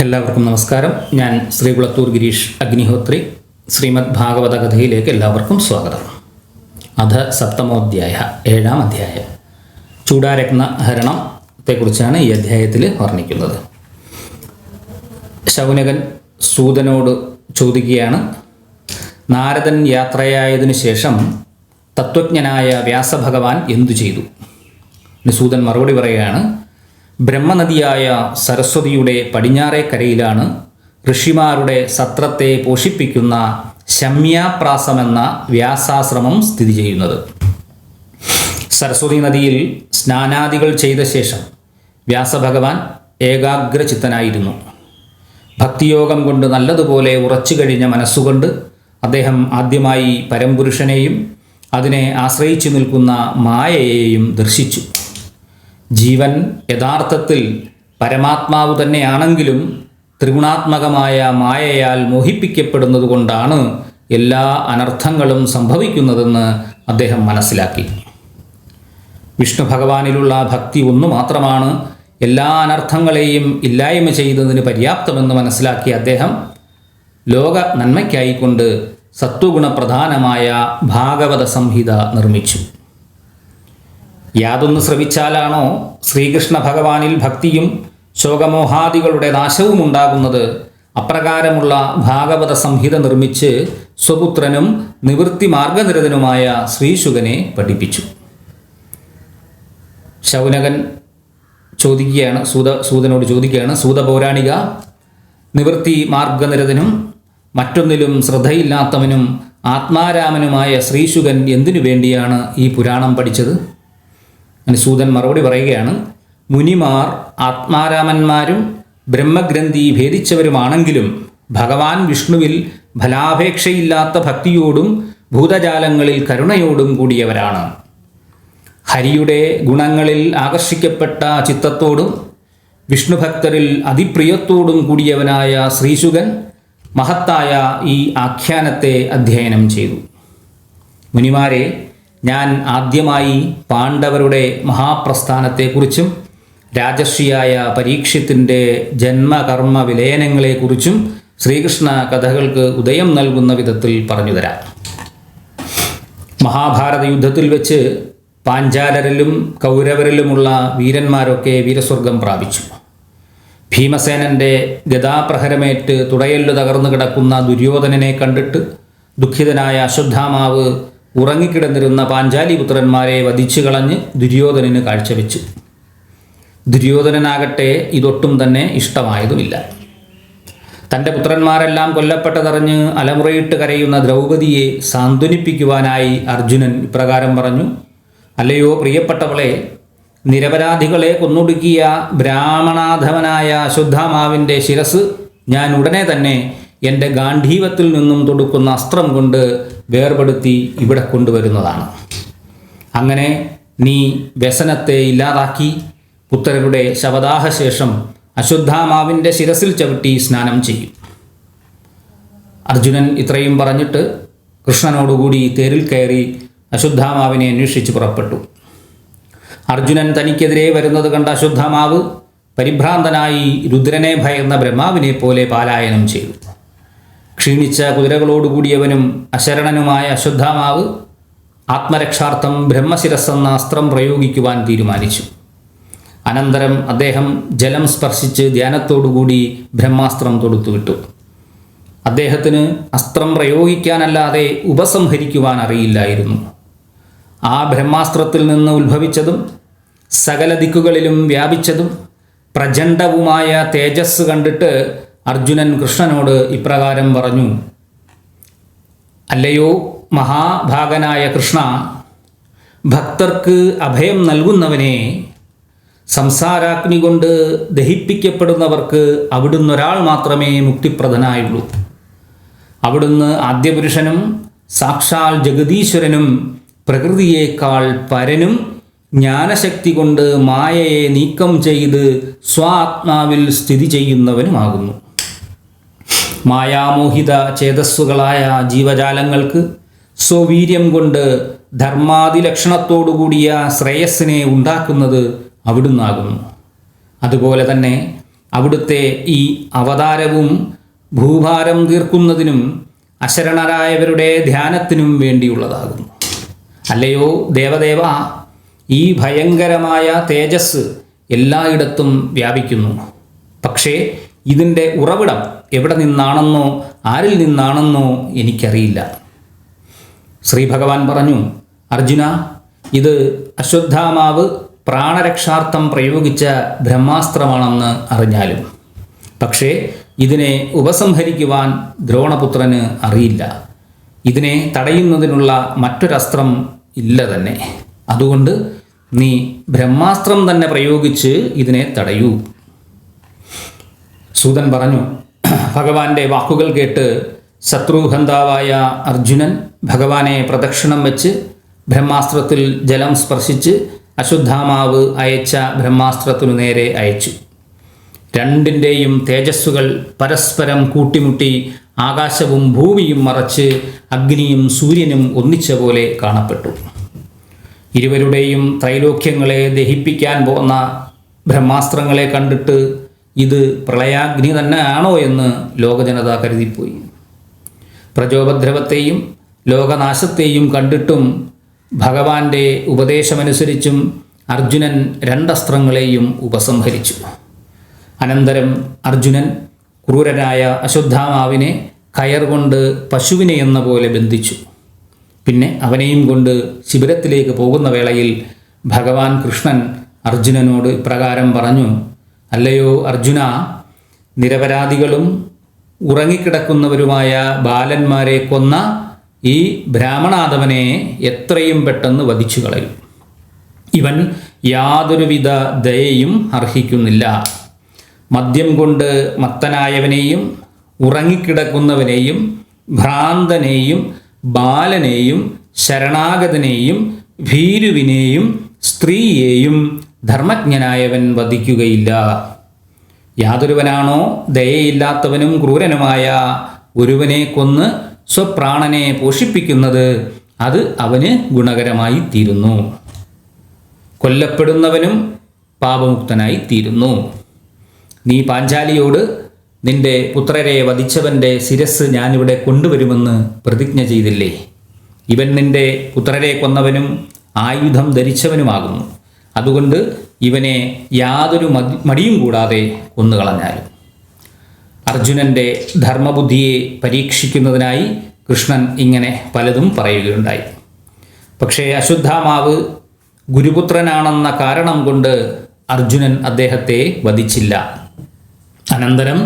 എല്ലാവർക്കും നമസ്കാരം. ഞാൻ ശ്രീകുളത്തൂർ ഗിരീഷ് അഗ്നിഹോത്രി. ശ്രീമദ് ഭാഗവത കഥയിലേക്ക് എല്ലാവർക്കും സ്വാഗതം. അധ സപ്തമോധ്യായ, 7-ാം അധ്യായം. ചൂടാരത്ന ഹരണത്തെക്കുറിച്ചാണ് ഈ അധ്യായത്തിൽ വർണ്ണിക്കുന്നത്. ശൗനകൻ സൂതനോട് ചോദിക്കുകയാണ്, നാരദൻ യാത്രയായതിനു ശേഷം തത്വജ്ഞനായ വ്യാസഭഗവാൻ എന്തു ചെയ്തു? സൂതൻ മറുപടി പറയുകയാണ്, ബ്രഹ്മനദിയായ സരസ്വതിയുടെ പടിഞ്ഞാറേക്കരയിലാണ് ഋഷിമാരുടെ സത്രത്തെ പോഷിപ്പിക്കുന്ന ശമ്യാപ്രാസമെന്ന വ്യാസാശ്രമം സ്ഥിതി ചെയ്യുന്നത്. സരസ്വതി നദിയിൽ സ്നാനാദികൾ ചെയ്ത ശേഷം വ്യാസഭഗവാൻ ഏകാഗ്രചിത്തനായിരുന്നു. ഭക്തിയോഗം കൊണ്ട് നല്ലതുപോലെ ഉറച്ചു കഴിഞ്ഞ മനസ്സുകൊണ്ട് അദ്ദേഹം ആദ്യമായി പരംപുരുഷനെയും അതിനെ ആശ്രയിച്ചു നിൽക്കുന്ന മായയെയും ദർശിച്ചു. ജീവൻ യഥാർത്ഥത്തിൽ പരമാത്മാവ് തന്നെയാണെങ്കിലും ത്രിഗുണാത്മകമായ മായയാൽ മോഹിപ്പിക്കപ്പെടുന്നത് കൊണ്ടാണ് എല്ലാ അനർത്ഥങ്ങളും സംഭവിക്കുന്നതെന്ന് അദ്ദേഹം മനസ്സിലാക്കി. വിഷ്ണു ഭഗവാനിലുള്ള ഭക്തി ഒന്നു മാത്രമാണ് എല്ലാ അനർത്ഥങ്ങളെയും ഇല്ലായ്മ ചെയ്യുന്നതിന് പര്യാപ്തമെന്ന് മനസ്സിലാക്കിയ അദ്ദേഹം ലോക നന്മയ്ക്കായിക്കൊണ്ട് സത്വഗുണപ്രധാനമായ ഭാഗവത സംഹിത നിർമ്മിച്ചു. യാതൊന്ന് ശ്രവിച്ചാലാണോ ശ്രീകൃഷ്ണ ഭഗവാനിൽ ഭക്തിയും ശോകമോഹാദികളുടെ നാശവും ഉണ്ടാകുന്നത്, അപ്രകാരമുള്ള ഭാഗവത സംഹിത നിർമ്മിച്ച് സ്വപുത്രനും നിവൃത്തി മാർഗനിരതനുമായ ശ്രീശുകനെ പഠിപ്പിച്ചു. ശൗനകൻ സൂതനോട് ചോദിക്കുകയാണ്, സൂതപൗരാണിക, നിവൃത്തി മാർഗനിരതനും മറ്റൊന്നിലും ശ്രദ്ധയില്ലാത്തവനും ആത്മാരാമനുമായ ശ്രീശുകൻ എന്തിനു വേണ്ടിയാണ് ഈ പുരാണം പഠിച്ചത്? സൂതൻ മറുപടി പറയുകയാണ്, മുനിമാർ ആത്മാരാമന്മാരും ബ്രഹ്മഗ്രന്ഥി ഭേദിച്ചവരുമാണെങ്കിലും ഭഗവാൻ വിഷ്ണുവിൽ ഫലാപേക്ഷയില്ലാത്ത ഭക്തിയോടും ഭൂതജാലങ്ങളിൽ കരുണയോടും കൂടിയവരാണ്. ഹരിയുടെ ഗുണങ്ങളിൽ ആകർഷിക്കപ്പെട്ട ചിത്തത്തോടും വിഷ്ണുഭക്തരിൽ അതിപ്രിയത്തോടും കൂടിയവനായ ശ്രീശുകൻ മഹത്തായ ഈ ആഖ്യാനത്തെ അധ്യയനം ചെയ്തു. മുനിമാരെ, ഞാൻ ആദ്യമായി പാണ്ഡവരുടെ മഹാപ്രസ്ഥാനത്തെക്കുറിച്ചും രാജർഷിയായ പരീക്ഷത്തിൻ്റെ ജന്മകർമ്മ വിലയനങ്ങളെക്കുറിച്ചും ശ്രീകൃഷ്ണ കഥകൾക്ക് ഉദയം നൽകുന്ന വിധത്തിൽ പറഞ്ഞുതരാം. മഹാഭാരത യുദ്ധത്തിൽ വെച്ച് പാഞ്ചാലരിലും കൗരവരിലുമുള്ള വീരന്മാരൊക്കെ വീരസ്വർഗം പ്രാപിച്ചു. ഭീമസേനൻ്റെ ഗദാപ്രഹരമേറ്റ് തുടയല്ലു തകർന്നു കിടക്കുന്ന ദുര്യോധനനെ കണ്ടിട്ട് ദുഃഖിതനായ അശ്വത്ഥാമാവ് ഉറങ്ങിക്കിടന്നിരുന്ന പാഞ്ചാലിപുത്രന്മാരെ വധിച്ചു കളഞ്ഞ് ദുര്യോധനന് കാഴ്ചവെച്ചു. ദുര്യോധനനാകട്ടെ ഇതൊട്ടും തന്നെ ഇഷ്ടമായതുമില്ല. തൻ്റെ പുത്രന്മാരെല്ലാം കൊല്ലപ്പെട്ടതറിഞ്ഞ് അലമുറയിട്ട് കരയുന്ന ദ്രൗപദിയെ സാന്ത്വനിപ്പിക്കുവാനായി അർജുനൻ ഇപ്രകാരം പറഞ്ഞു, അല്ലയോ പ്രിയപ്പെട്ടവളെ, നിരപരാധികളെ കൊന്നൊടുക്കിയ ബ്രാഹ്മണാധവനായ അശ്വത്ഥാമാവിൻ്റെ ശിരസ് ഞാൻ ഉടനെ തന്നെ എൻ്റെ ഗാന്ധീവത്തിൽ നിന്നും തൊടുക്കുന്ന അസ്ത്രം കൊണ്ട് വേർപെടുത്തി ഇവിടെ കൊണ്ടുവരുന്നതാണ്. അങ്ങനെ നീ വ്യസനത്തെ ഇല്ലാതാക്കി പുത്രരുടെ ശവദാഹശേഷം അശ്വത്ഥാമാവിൻ്റെ ശിരസിൽ ചവിട്ടി സ്നാനം ചെയ്യും. അർജുനൻ ഇത്രയും പറഞ്ഞിട്ട് കൃഷ്ണനോടുകൂടി തേരിൽ കയറി അശ്വത്ഥാമാവിനെ അന്വേഷിച്ച് പുറപ്പെട്ടു. അർജുനൻ തനിക്കെതിരെ വരുന്നത് കണ്ട അശ്വത്ഥാമാവ് പരിഭ്രാന്തനായി രുദ്രനെ ഭയന്ന ബ്രഹ്മാവിനെ പോലെ പലായനം ചെയ്തു. ക്ഷീണിച്ച കുതിരകളോടുകൂടിയവനും അശരണനുമായ അശ്വത്ഥാമാവ് ആത്മരക്ഷാർത്ഥം ബ്രഹ്മശിരസ്സെന്ന അസ്ത്രം പ്രയോഗിക്കുവാൻ തീരുമാനിച്ചു. അനന്തരം അദ്ദേഹം ജലം സ്പർശിച്ച് ധ്യാനത്തോടുകൂടി ബ്രഹ്മാസ്ത്രം തൊടുത്തുവിട്ടു. അദ്ദേഹത്തിന് അസ്ത്രം പ്രയോഗിക്കാനല്ലാതെ ഉപസംഹരിക്കുവാൻ അറിയില്ലായിരുന്നു. ആ ബ്രഹ്മാസ്ത്രത്തിൽ നിന്ന് ഉത്ഭവിച്ചതും സകല ദിക്കുകളിലും വ്യാപിച്ചതും പ്രചണ്ഡവുമായ തേജസ് കണ്ടിട്ട് അർജുനൻ കൃഷ്ണനോട് ഇപ്രകാരം പറഞ്ഞു, അല്ലയോ മഹാഭാഗനായ കൃഷ്ണ, ഭക്തർക്ക് അഭയം നൽകുന്നവനെ, സംസാരാഗ്നി കൊണ്ട് ദഹിപ്പിക്കപ്പെടുന്നവർക്ക് അവിടുന്ന് ഒരാൾ മാത്രമേ മുക്തിപ്രദനായുള്ളൂ. അവിടുന്ന് ആദ്യപുരുഷനും സാക്ഷാൽ ജഗദീശ്വരനും പ്രകൃതിയേക്കാൾ പരനും ജ്ഞാനശക്തി കൊണ്ട് മായയെ നീക്കം ചെയ്ത് സ്വാത്മാവിൽ സ്ഥിതി ചെയ്യുന്നവനുമാകുന്നു. മായാമോഹിത ചേതസ്സുകളായ ജീവജാലങ്ങൾക്ക് സ്വവീര്യം കൊണ്ട് ധർമാദിലക്ഷണത്തോടുകൂടിയ ശ്രേയസ്സിനെ ഉണ്ടാക്കുന്നത് അവിടുന്നാകുന്നു. അതുപോലെ തന്നെ അവിടുത്തെ ഈ അവതാരവും ഭൂഭാരം തീർക്കുന്നതിനും അശരണരായവരുടെ ധ്യാനത്തിനും വേണ്ടിയുള്ളതാകുന്നു. അല്ലയോ ദേവദേവ, ഈ ഭയങ്കരമായ തേജസ് എല്ലായിടത്തും വ്യാപിക്കുന്നു. പക്ഷേ ഇതിൻ്റെ ഉറവിടം എവിടെ നിന്നാണെന്നോ ആരിൽ നിന്നാണെന്നോ എനിക്കറിയില്ല. ശ്രീ ഭഗവാൻ പറഞ്ഞു, അർജുന, ഇത് അശ്വത്ഥാമാവ് പ്രാണരക്ഷാർത്ഥം പ്രയോഗിച്ച ബ്രഹ്മാസ്ത്രമാണെന്ന് അറിഞ്ഞാലും പക്ഷേ ഇതിനെ ഉപസംഹരിക്കുവാൻ ദ്രോണപുത്രന് അറിയില്ല. ഇതിനെ തടയുന്നതിനുള്ള മറ്റൊരസ്ത്രം ഇല്ല തന്നെ. അതുകൊണ്ട് നീ ബ്രഹ്മാസ്ത്രം തന്നെ പ്രയോഗിച്ച് ഇതിനെ തടയൂ. സൂതൻ പറഞ്ഞു. ഭഗവാന്റെ വാക്കുകൾ കേട്ട് ശത്രുഹന്താവായ അർജുനൻ ഭഗവാനെ പ്രദക്ഷിണം വെച്ച് ബ്രഹ്മാസ്ത്രത്തിൽ ജലം സ്പർശിച്ച് അശ്വത്ഥാമാവ് അയച്ച ബ്രഹ്മാസ്ത്രത്തിനു നേരെ അയച്ചു. രണ്ടിൻ്റെയും തേജസ്സുകൾ പരസ്പരം കൂട്ടിമുട്ടി ആകാശവും ഭൂമിയും മറച്ച് അഗ്നിയും സൂര്യനും ഒന്നിച്ച പോലെ കാണപ്പെട്ടു. ഇരുവരുടെയും ത്രൈലോക്യങ്ങളെ ദഹിപ്പിക്കാൻ പോന്ന ബ്രഹ്മാസ്ത്രങ്ങളെ കണ്ടിട്ട് ഇത് പ്രളയാഗ്നി തന്നെയാണോ എന്ന് ലോകജനത കരുതിപ്പോയി. പ്രജോപദ്രവത്തെയും ലോകനാശത്തെയും കണ്ടിട്ടും ഭഗവാന്റെ ഉപദേശമനുസരിച്ചും അർജുനൻ രണ്ടസ്ത്രങ്ങളെയും ഉപസംഹരിച്ചു. അനന്തരം അർജുനൻ ക്രൂരനായ അശ്വത്ഥാമാവിനെ കയർ കൊണ്ട് പശുവിനെ എന്ന പോലെ ബന്ധിച്ചു. പിന്നെ അവനെയും കൊണ്ട് ശിബിരത്തിലേക്ക് പോകുന്ന വേളയിൽ ഭഗവാൻ കൃഷ്ണൻ അർജുനനോട് ഇപ്രകാരം പറഞ്ഞു, അല്ലയോ അർജുന, നിരപരാധികളും ഉറങ്ങിക്കിടക്കുന്നവരുമായ ബാലന്മാരെ കൊന്ന ഈ ബ്രാഹ്മണാധവനെ എത്രയും പെട്ടെന്ന് വധിച്ചു കളയും. ഇവൻ യാതൊരുവിധ ദയയും അർഹിക്കുന്നില്ല. മദ്യം കൊണ്ട് മത്തനായവനെയും ഉറങ്ങിക്കിടക്കുന്നവനെയും ഭ്രാന്തനെയും ബാലനെയും ശരണാഗതനെയും ഭീരുവിനെയും സ്ത്രീയെയും ധർമ്മജ്ഞനായവൻ വധിക്കുകയില്ല. യാതൊരുവനാണോ ദയയില്ലാത്തവനും ക്രൂരനുമായ ഒരുവനെ കൊന്ന് സ്വപ്രാണനെ പോഷിപ്പിക്കുന്നത് അത് അവന് ഗുണകരമായി തീരുന്നു. കൊല്ലപ്പെടുന്നവനും പാപമുക്തനായി തീരുന്നു. നീ പാഞ്ചാലിയോട് നിന്റെ പുത്രരെ വധിച്ചവൻ്റെ ശിരസ് ഞാനിവിടെ കൊണ്ടുവരുമെന്ന് പ്രതിജ്ഞ ചെയ്തില്ലേ? ഇവൻ നിന്റെ പുത്രരെ കൊന്നവനും ആയുധം ധരിച്ചവനുമാകുന്നു. അതുകൊണ്ട് ഇവനെ യാതൊരു മടിയും കൂടാതെ കൊന്നുകളഞ്ഞാലും. അർജുനൻ്റെ ധർമ്മബുദ്ധിയെ പരീക്ഷിക്കുന്നതിനായി കൃഷ്ണൻ ഇങ്ങനെ പലതും പറയുകയുണ്ടായി. പക്ഷേ അശ്വത്ഥാമാവ് ഗുരുപുത്രനാണെന്ന കാരണം കൊണ്ട് അർജുനൻ അദ്ദേഹത്തെ വധിച്ചില്ല. അനന്തരം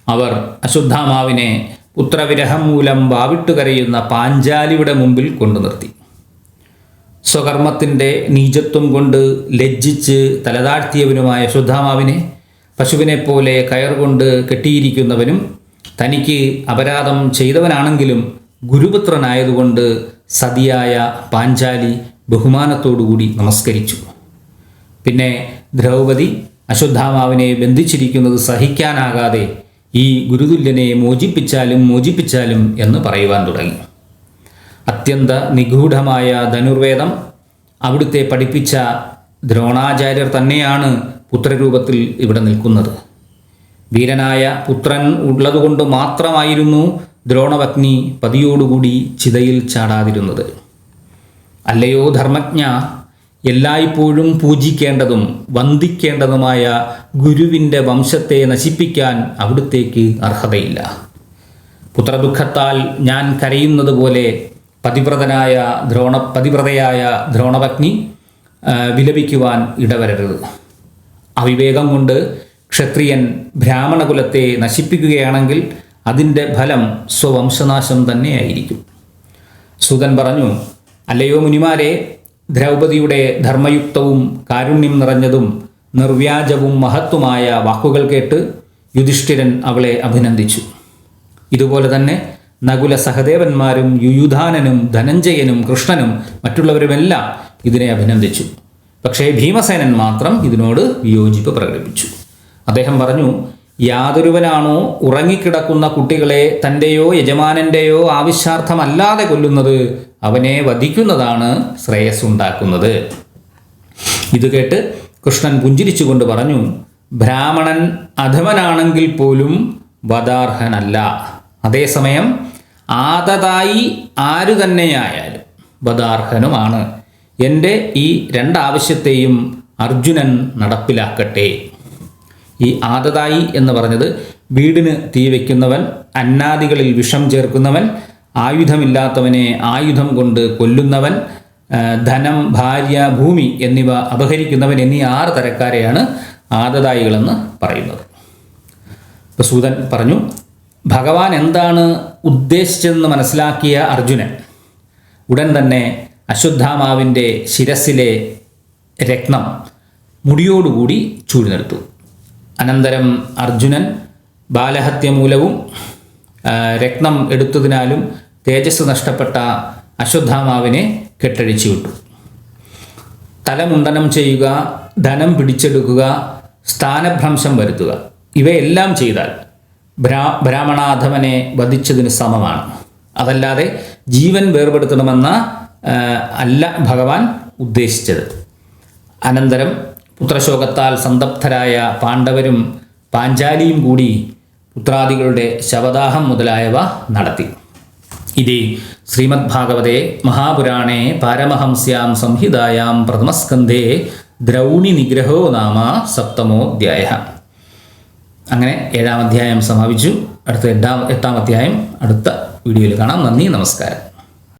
അവർ അശ്വത്ഥാമാവിനെ പുത്രവിരഹം മൂലം വാവിട്ടു കരയുന്ന പാഞ്ചാലിയുടെ മുമ്പിൽ കൊണ്ടു നിർത്തി. സ്വകർമ്മത്തിൻ്റെ നീചത്വം കൊണ്ട് ലജ്ജിച്ച് തലതാഴ്ത്തിയവനുമായ അശ്വത്ഥാമാവിനെ പശുവിനെപ്പോലെ കയർ കൊണ്ട് കെട്ടിയിരിക്കുന്നവനും തനിക്ക് അപരാധം ചെയ്തവനാണെങ്കിലും ഗുരുപുത്രനായതുകൊണ്ട് സതിയായ പാഞ്ചാലി ബഹുമാനത്തോടുകൂടി നമസ്കരിച്ചു. പിന്നെ ദ്രൗപദി അശ്വത്ഥാമാവിനെ ബന്ധിച്ചിരിക്കുന്നത് സഹിക്കാനാകാതെ ഈ ഗുരുതുല്യനെ മോചിപ്പിച്ചാലും എന്ന് പറയുവാൻ തുടങ്ങി. അത്യന്ത നിഗൂഢമായ ധനുർവേദം അവിടുത്തെ പഠിപ്പിച്ച ദ്രോണാചാര്യർ തന്നെയാണ് പുത്രരൂപത്തിൽ ഇവിടെ നിൽക്കുന്നത്. വീരനായ പുത്രൻ ഉള്ളതുകൊണ്ട് മാത്രമായിരുന്നു ദ്രോണപത്നി പതിയോടുകൂടി ചിതയിൽ ചാടാതിരുന്നത്. അല്ലയോ ധർമ്മജ്ഞ, എല്ലായ്പ്പോഴും പൂജിക്കേണ്ടതും വന്ദിക്കേണ്ടതുമായ ഗുരുവിൻ്റെ വംശത്തെ നശിപ്പിക്കാൻ അവിടുത്തേക്ക് അർഹതയില്ല. പുത്രദുഃഖത്താൽ ഞാൻ കരയുന്നത് പോലെ പതിവ്രതയായ ദ്രോണപത്നി വിലപിക്കുവാൻ ഇടവരരുത്. അവിവേകം കൊണ്ട് ക്ഷത്രിയൻ ബ്രാഹ്മണകുലത്തെ നശിപ്പിക്കുകയാണെങ്കിൽ അതിൻ്റെ ഫലം സ്വവംശനാശം തന്നെയായിരിക്കും. സൂതൻ പറഞ്ഞു, അല്ലയോ മുനിമാരെ, ദ്രൗപദിയുടെ ധർമ്മയുക്തവും കാരുണ്യം നിറഞ്ഞതും നിർവ്യാജവും മഹത്വമായ വാക്കുകൾ കേട്ട് യുധിഷ്ഠിരൻ അവളെ അഭിനന്ദിച്ചു. ഇതുപോലെ തന്നെ നകുല സഹദേവന്മാരും യുയുധാനനും ധനഞ്ജയനും കൃഷ്ണനും മറ്റുള്ളവരുമെല്ലാം ഇതിനെ അഭിനന്ദിച്ചു. പക്ഷേ ഭീമസേനൻ മാത്രം ഇതിനോട് വിയോജിപ്പ് പ്രകടിപ്പിച്ചു. അദ്ദേഹം പറഞ്ഞു, യാതൊരുവനാണോ ഉറങ്ങിക്കിടക്കുന്ന കുട്ടികളെ തൻ്റെയോ യജമാനൻ്റെയോ ആവശ്യാർത്ഥമല്ലാതെ കൊല്ലുന്നത് അവനെ വധിക്കുന്നതാണ് ശ്രേയസ്സുണ്ടാക്കുന്നത്. ഇത് കേട്ട് കൃഷ്ണൻ പുഞ്ചിരിച്ചുകൊണ്ട് പറഞ്ഞു, ബ്രാഹ്മണൻ അധമനാണെങ്കിൽ പോലും വധാർഹനല്ല. അതേസമയം ആദതായി ആരു തന്നെയായാലും വധാർഹനുമാണ്. എൻ്റെ ഈ രണ്ടാവശ്യത്തെയും അർജുനൻ നടപ്പിലാക്കട്ടെ. ഈ ആദതായി എന്ന് പറഞ്ഞത് വീടിന് തീ വയ്ക്കുന്നവൻ, അന്നാദികളിൽ വിഷം ചേർക്കുന്നവൻ, ആയുധമില്ലാത്തവനെ ആയുധം കൊണ്ട് കൊല്ലുന്നവൻ, ധനം, ഭാര്യ, ഭൂമി എന്നിവ അപഹരിക്കുന്നവൻ എന്നീ 6 തരക്കാരെയാണ് ആദതായികളെന്ന് പറയുന്നത്. ഇപ്പോൾ സൂതൻ പറഞ്ഞു, ഭഗവാൻ എന്താണ് ഉദ്ദേശിച്ചതെന്ന് മനസ്സിലാക്കിയ അർജുനൻ ഉടൻ തന്നെ അശ്വത്ഥാമാവിൻ്റെ ശിരസിലെ രത്നം മുടിയോടുകൂടി ചൂഴ്ന്നെടുത്തു. അനന്തരം അർജുനൻ ബാലഹത്യ മൂലവും രത്നം എടുത്തതിനാലും തേജസ് നഷ്ടപ്പെട്ട അശ്വത്ഥാമാവിനെ കെട്ടഴിച്ചു വിട്ടു. തലമുണ്ടനം ചെയ്യുക, ധനം പിടിച്ചെടുക്കുക, സ്ഥാനഭ്രംശം വരുത്തുക, ഇവയെല്ലാം ചെയ്താൽ ബ്രാഹ്മണാധമനെ വധിച്ചതിന് സമമാണ്. അതല്ലാതെ ജീവൻ വേർപെടുത്തണമെന്ന അല്ല ഭഗവാൻ ഉദ്ദേശിച്ചത്. അനന്തരം പുത്രശോകത്താൽ സന്തപ്തരായ പാണ്ഡവരും പാഞ്ചാലിയും കൂടി പുത്രാദികളുടെ ശവദാഹം മുതലായവ നടത്തി. ഇതി ശ്രീമദ്ഭാഗവതേ മഹാപുരാണേ പാരമഹംസ്യാം സംഹിതായാം പ്രഥമസ്കന്ധേ ദ്രൗണി നിഗ്രഹോ നാമ സപ്തമോധ്യായ. അങ്ങനെ 7-ാം അധ്യായം സമാപിച്ചു. അടുത്ത 8-ാം അധ്യായം അടുത്ത വീഡിയോയിൽ കാണാം. നന്ദി, നമസ്കാരം.